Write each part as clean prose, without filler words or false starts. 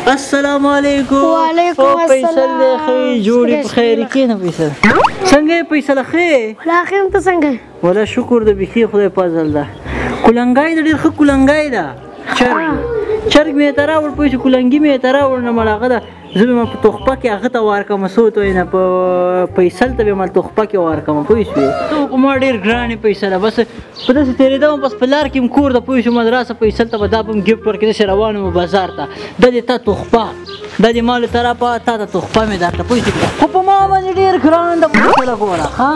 السلام علیکم. وعلیکم السلام. فیصل دی ښې جوړې په خیر کښېنه فیصل. څنګه یې فیصله ښې؟ ولا ښه یم، ته څنګه یې؟ ولا شکر د بیخي خدای فضل ده. کلنګای د ډېر ښه کلنګای ده. چرګ مې ته راوړ پوه شو، کلنګي مې ته راوړ نه مړ هغه ده. زه به م په تحفه کې هغه ته ورکړم، څه ورته وایي نه په فیصل ته به م تحفه کې ورکړم پوه شوې. ته خو ما ډېر ګرانې فیصله، بس په داسې تېرېدم بس په لار کې م کور ته پوه شو مدرسه فیصل ته به دا به م ګفټ ورکړي. داسې روان وم بازار ته، دا دې تا تحفه، دا دې ما له طرفه تا ته تحفه مې درکړه پوه شوې. خو په ما باندې ډېر ګران ده فیصله ګوره ښه.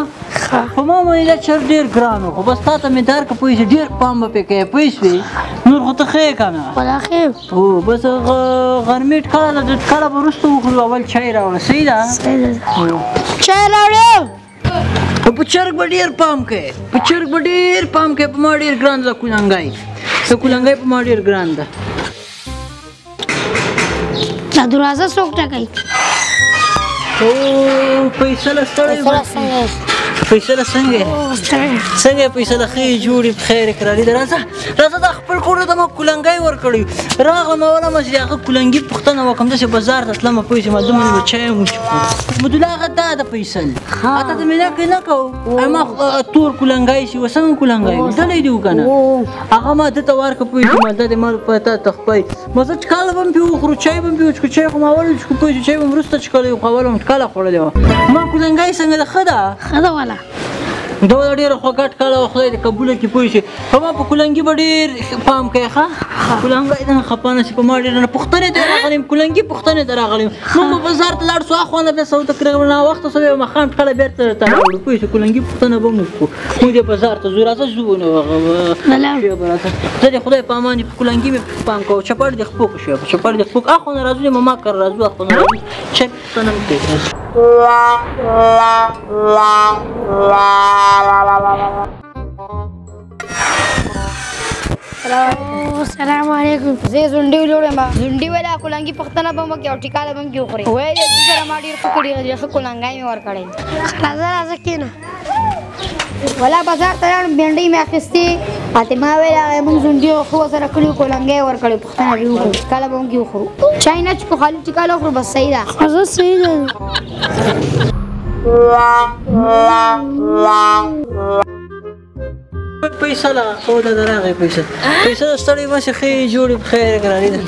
په ما باندې دا چرګ ډېر ګران و، خو بس تا ته مې درکړه پوه شوې. ډېر پام به پرې کوې پوه شوې. نور خو ته ښه یې که نه؟ ولا ښه یم. هو بس غرمې ټکله ده، ټکله به وروسته وخورو. اول چای راوړه، صحیح ده؟ چای راوړم. خو په چرګ به ډېر پام کوې، په چرګ به ډېر پام کوې. په ما ډېر ګران ده کلنګی، د کلنګی په ما ډېر ګران ده. دا دروازه څوک ټکوي؟ او فیصله ستړی فیصله څنګه یې؟ څنګه یې فیصله ښې جوړې په خیر یې کرالي ده. راځه دا خپل کور ته ما کلنګی ورکړی. راغلم اولم چې د هغه کلنګي پوښتنه وکړم. داسې بازار ته تلم پوه شوې، دومره به چای هم وچښو. عبدالله هغه دا ده فیصل، اته ته مې نه کوو ما تور کلنګی شي و څنګه کلنګی لیدلی دي و که نه؟ هغه ما ده ته ورکړه پوه شوې. دا دې ما په تا تخپی ما زه ټکله به م پرې وخورو، چای به م پرې وچښو. چای خو ما اول وچښو پوه شو، چای به م وروسته څښلی وو، خو اول به م ټکله خوړلې وه. ما کلنګی څنګه ده؟ ښه ده؟ ښه ده والا. دا به ډېره خوږه ټکله وه، خدای دې قبوله کړي پوه شوې. خو ما په کلنګي به ډېر پام کوې ښه. کلنګی ته نه خفه نه شي، په ما ډېر نه پوښتنې ته راغلی یم، کلنګي پوښتنې ته راغلی یم. موږ به بازار ته لاړ شو، اخوا نه بیا سو تقریبا ناوخته شو، بیا ماښام ټکله بېرته درته راوړو پوه شو. کلنګي پوښتنه به م وکړو. موږ دې بازار ته ځو، راځه ځو نو زه دې خدای په امان دې په کلنګي مې پام کوو. چپاړ دې خپوک شوې، چپاړ دې خپوک. اخوا نه راځو ماما کره راځو، اخوا نه راځو چای پوښتنه مې کوي. السلام علیکم. زه زونډي جوړم، زونډي ولا کلنګي پختنه به مکه او ټیکاله به مکه خوري. وای دې سره ما ډیر پکړی دی، خو کلنګای مې ور کړی. راځه کېنه. ولا بازار ته لاړم، بینډۍ مې اخیستې. فاطمه ویل موږ زونډي خو سره کړو، کلنګای ور کړی، پختنه به وکړو، ټیکاله به مکه خورو. چای نه چې خالي ټیکاله خورو بس صحیح ده. خو صحیح ده. فیصله خو دا راغی فیصله ستړی مشه ښې جوړې په خیر یې کرالي ده.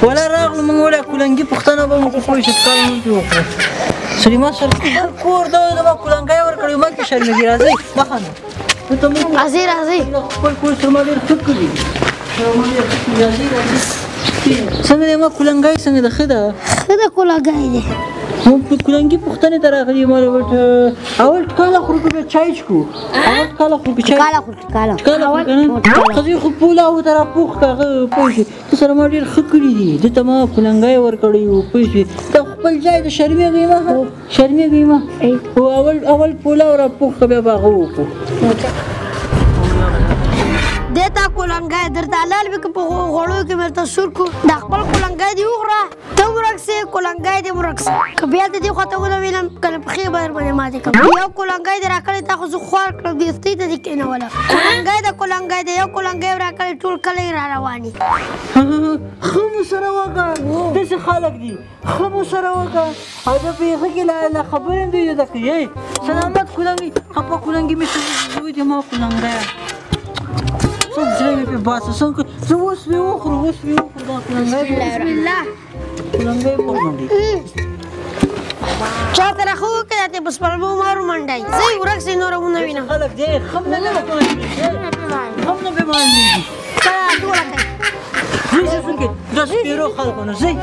ولا راغلو موږ ولا کلنګي پوښتنه به مو وکړو پوه شو. ټکله مو پرې وکړو. سلیما سر کور دا ما کلنګی ورکړی، ما کې شرمېږي. راځئ مخه نه راځئ خپل کور سره ما ډېر ښه کړي. څنګه دی ما کلنګی څنګه ده؟ ښه ده؟ ښه ده کلنګی دی. کلنګي پوښتنې ته راغلي ما اول ټکله خورو که بیا چای څښو؟ اول ټکله خورو که چای؟ ټکله خورو که نه؟ ښځې خو پوله او ته راپوښ که هغه پوه شوې. ته سره ما ډېر ښه کړي دي، ده ته ما کلنګی ورکړی و پوه شوې. ته خپل ځای د شرمېږئ مه شرمېږئ مه. اول پوله او راپوښ که بیا به هغه وکړو. دې ته کلنګی درته حلال وي که په غوړو کې مې درته سور کړو. دا خپل کلنګی دې وخوره، ته ورک سې کلنګی دې ورک سه. که بیا دې دې خواته ونه وینم که نه پښې به درباندې ماتې کړم. یو کلنګی دې راکړی تا خو زه خوار کړم، بېستۍ ته دې کېنوله. کلنګی دې یو کلنګی راکړی، ټول کلی را روان دي. ښه مو سره وکړه، داسې خلک دي. ښه مو سره وکړه او زه په هغه کې لا خبرې هم دوی زده کوي. سلامت کلنګي خپه کلنګي مې زوی دې ما کلنګی څوک زړه مې پرې باسه څنګه زه اوس مې وخورو دا کلنګی کلنګی ومنډي. چاته راښه وکړه دا ته په سپلمو مارو منډی. زه یې ورک سې نوره ونه وینم. خلک دی خم نه پرې معلومېږي. ټوله کوي. زه څنګه دا سپېرو خلکو نه ځئ